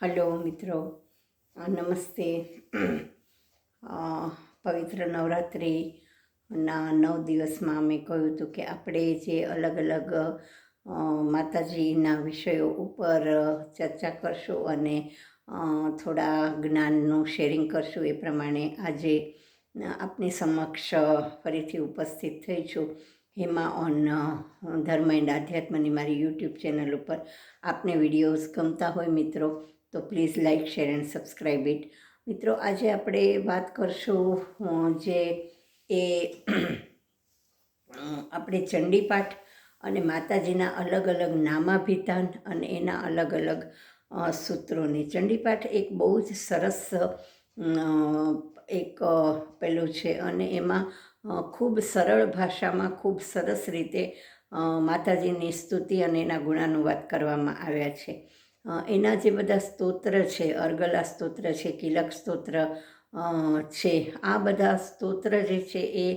Hello મિત્રો, નમસ્તે. પવિત્ર નવરાત્રિના 9 દિવસમાં અમે કહ્યું હતું કે આપણે જે અલગ અલગ માતાજીના વિષયો ઉપર ચર્ચા કરશું અને થોડા જ્ઞાનનું શેરિંગ કરશું. એ પ્રમાણે આજે આપની સમક્ષ ફરીથી ઉપસ્થિત થઈ છું. હેમા ઓન ધર્મ એન્ડ આધ્યાત્મની મારી યુટ્યુબ ચેનલ ઉપર. આપને વિડીયોઝ ગમતા હોય મિત્રો તો please like, share and subscribe it. મિત્રો, આજે આપણે વાત કરશું જે એ આપણે ચંડીપાઠ અને માતાજીના અલગ અલગ નામાભિધાન અને એના અલગ અલગ સૂત્રોની. ચંડીપાઠ એક બહુ જ સરસ એક પેલું છે અને એમાં ખૂબ સરળ ભાષામાં ખૂબ સરસ રીતે માતાજીની સ્તુતિ અને એના ગુણાનુવાદ કરવામાં આવ્યા છે. એના જે બધા સ્તોત્ર છે, અર્ગલા સ્તોત્ર છે, કિલક સ્તોત્ર છે, આ બધા સ્તોત્ર જે છે એ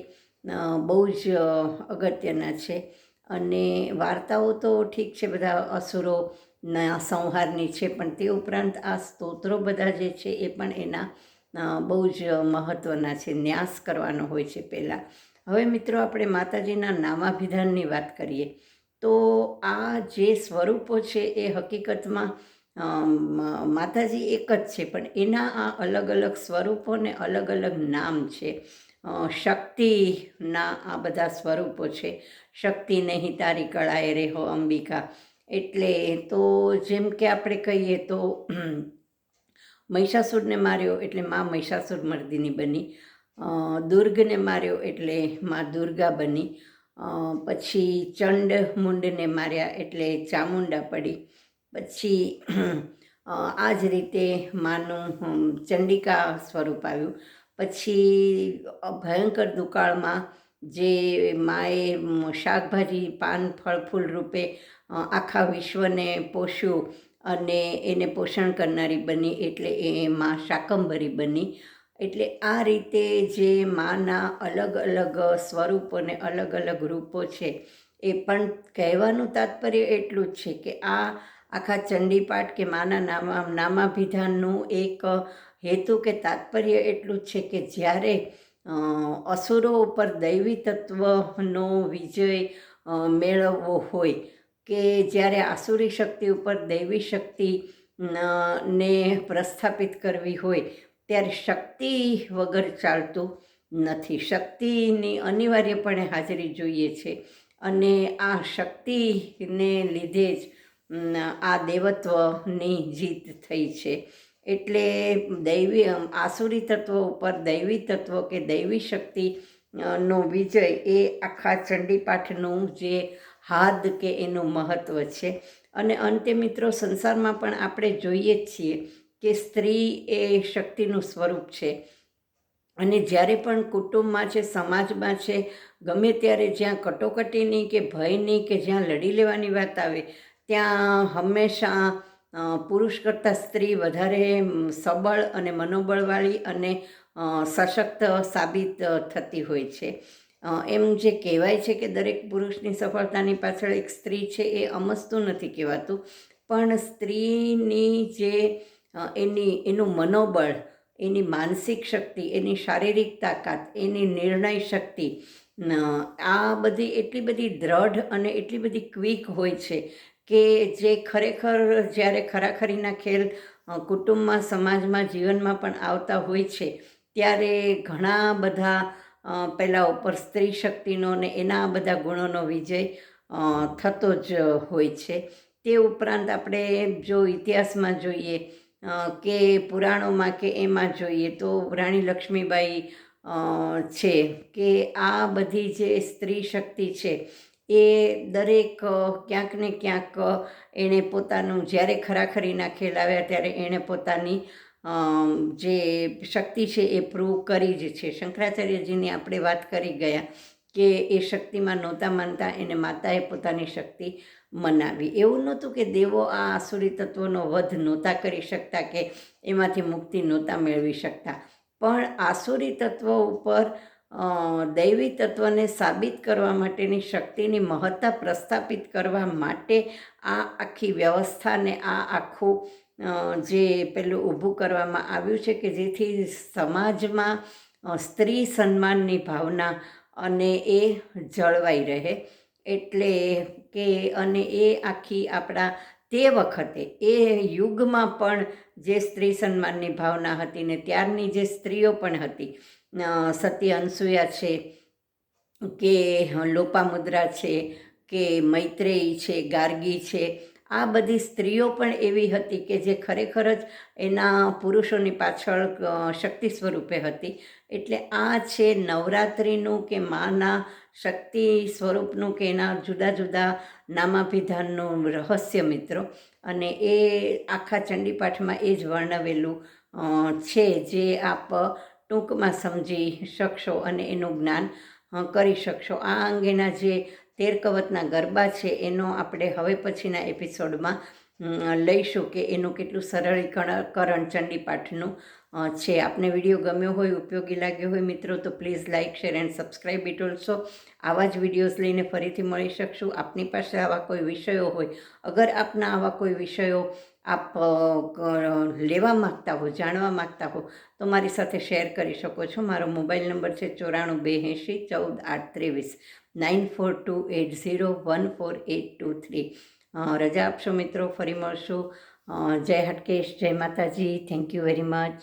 બહુ જ અગત્યના છે. અને વાર્તાઓ તો ઠીક છે, બધા અસુરોના સંહારની છે, પણ તે ઉપરાંત આ સ્તોત્રો બધા જે છે એ પણ એના બહુ જ મહત્ત્વના છે. ન્યાસ કરવાનો હોય છે પહેલાં. હવે મિત્રો, આપણે માતાજીના નામાભિધાનની વાત કરીએ તો આ જે સ્વરૂપો છે એ હકીકતમાં માતાજી એક જ છે, પણ એના આ અલગ અલગ સ્વરૂપો ને અલગ અલગ નામ છે. શક્તિના આ બધા સ્વરૂપો છે. શક્તિ નહીં તારી કળાએ રેહો અંબિકા. એટલે તો જેમ કે આપણે કહીએ તો મહિષાસુરને માર્યો એટલે માં મહિષાસુર મર્દિની બની. દુર્ગને માર્યો એટલે માં દુર્ગા બની. પછી ચંડ મુંડને માર્યા એટલે ચામુંડા પડી. પછી આ જ રીતે માનું ચંડિકા સ્વરૂપ આવ્યું. પછી ભયંકર દુકાળમાં જે માએ શાકભાજી, પાન, ફળ, ફૂલ રૂપે આખા વિશ્વને પોષ્યું અને એને પોષણ કરનારી બની એટલે એ માં શાકંભરી બની. એટલે આ રીતે જે માના અલગ અલગ સ્વરૂપો ને અલગ અલગ રૂપો છે, એ પણ કહેવાનું તાત્પર્ય એટલું જ છે કે આ આખા ચંડીપાઠ કે માના નામાભિધાનનું એક હેતુ કે તાત્પર્ય એટલું જ છે કે જ્યારે અસુરો ઉપર દૈવી તત્વનો વિજય મેળવવો હોય, કે જ્યારે આસુરી શક્તિ ઉપર દૈવી શક્તિ ને પ્રસ્થાપિત કરવી હોય, ત્યારે શક્તિ વગર ચાલતું નથી. શક્તિની અનિવાર્યપણે હાજરી જોઈએ છે અને આ શક્તિને લીધે જ આ દેવત્વની જીત થઈ છે. એટલે દૈવી આસુરી તત્વ ઉપર દૈવી તત્વ કે દૈવી શક્તિ નો વિજય એ આખા ચંડીપાઠનું જે હાદ કે એનું મહત્ત્વ છે. અને અંતે મિત્રો, સંસારમાં પણ આપણે જોઈએ જ છીએ કે સ્ત્રી એ શક્તિનું સ્વરૂપ છે. અને જ્યારે પણ કુટુંબમાં છે, સમાજમાં છે, ગમે ત્યારે જ્યાં કટોકટીની કે ભયની કે જ્યાં લડી લેવાની વાત આવે, ત્યાં હંમેશા પુરુષ કરતાં સ્ત્રી વધારે સબળ અને મનોબળવાળી અને સશક્ત સાબિત થતી હોય છે. એમ જે કહેવાય છે કે દરેક પુરુષની સફળતાની પાછળ એક સ્ત્રી છે, એ અમસ્તું નથી કહેવાતું, પણ સ્ત્રીની જે એનું મનોબળ, એની માનસિક શક્તિ, એની શારીરિક તાકાત, એની નિર્ણય શક્તિ, આ બધી એટલી બધી દ્રઢ અને એટલી બધી ક્વિક હોય છે કે જે ખરેખર જ્યારે ખરાખરીના ખેલ કુટુંબમાં, સમાજમાં, જીવનમાં પણ આવતા હોય છે, ત્યારે ઘણા બધા પહેલાં ઉપર સ્ત્રી શક્તિનો ને એના બધા ગુણોનો વિજય થતો જ હોય છે. તે ઉપરાંત આપણે જો ઇતિહાસમાં જોઈએ કે પુરાણોમાં કે એમાં જોઈએ તો રાણી લક્ષ્મીબાઈ છે કે આ બધી જે સ્ત્રી શક્તિ છે, એ દરેક ક્યાંક ને ક્યાંક એણે પોતાનું, જ્યારે ખરાખરીના ખેલ આવ્યા ત્યારે એણે પોતાની જે શક્તિ છે એ પ્રૂવ કરી જ છે. શંકરાચાર્યજીની આપણે વાત કરી ગયા કે એ શક્તિમાં નહોતા માનતા, એને માતાએ પોતાની શક્તિ મનાવી. એવું નહોતું કે દેવો આ આસુરી તત્વોનો વધ નહોતા કરી શકતા કે એમાંથી મુક્તિ નહોતા મેળવી શકતા, પણ આસુરી તત્વો ઉપર દૈવી તત્વને સાબિત કરવા માટેની શક્તિની મહત્તા પ્રસ્થાપિત કરવા માટે આ આખી વ્યવસ્થાને આ આખું જે પેલું ઊભું કરવામાં આવ્યું છે કે જેથી સમાજમાં સ્ત્રી સન્માનની ભાવના અને એ જળવાઈ રહે. એટલે કે અને એ આખી આપણા તે વખતે એ યુગમાં પણ જે સ્ત્રી સન્માનની ભાવના હતી ને ત્યારની જે સ્ત્રીઓ પણ હતી, સતી અનસૂયા છે કે લોપામુદ્રા છે કે મૈત્રેયી છે, ગાર્ગી છે, આ બધી સ્ત્રીઓ પણ એવી હતી કે જે ખરેખર જ એના પુરુષોની પાછળ શક્તિ સ્વરૂપે હતી. એટલે આ છે નવરાત્રિનું કે માના શક્તિ સ્વરૂપનું કે એના જુદા જુદા નામાભિધાનનું રહસ્ય મિત્રો. અને એ આખા ચંડીપાઠમાં એ જ વર્ણવેલું છે જે આપ ટૂંકમાં સમજી શકશો અને એનું જ્ઞાન કરી શકશો. આ અંગેના જે 13 કવચના ગરબા છે એનો આપણે હવે પછીના એપિસોડમાં લઈશું કે એનું કેટલું સરળીકરણ ચંડીપાઠનું છે. આપને વિડીયો ગમ્યો હોય, ઉપયોગી લાગ્યો હોય મિત્રો, તો please like, share and subscribe it also. આવા જ વિડીયોઝ લઈને ફરીથી મળી શકશું. આપની પાસે આવા કોઈ વિષયો હોય, અગર આપના આવા કોઈ વિષયો આપ લેવા માગતા હો, જાણવા માગતા હો, તો મારી સાથે શેર કરી શકો છો. મારો મોબાઈલ નંબર છે 94 280 14 8 9428014823. રજા આપશો મિત્રો, ફરી મળશું. જય હાટકેશ, જય માતાજી. Thank you very much.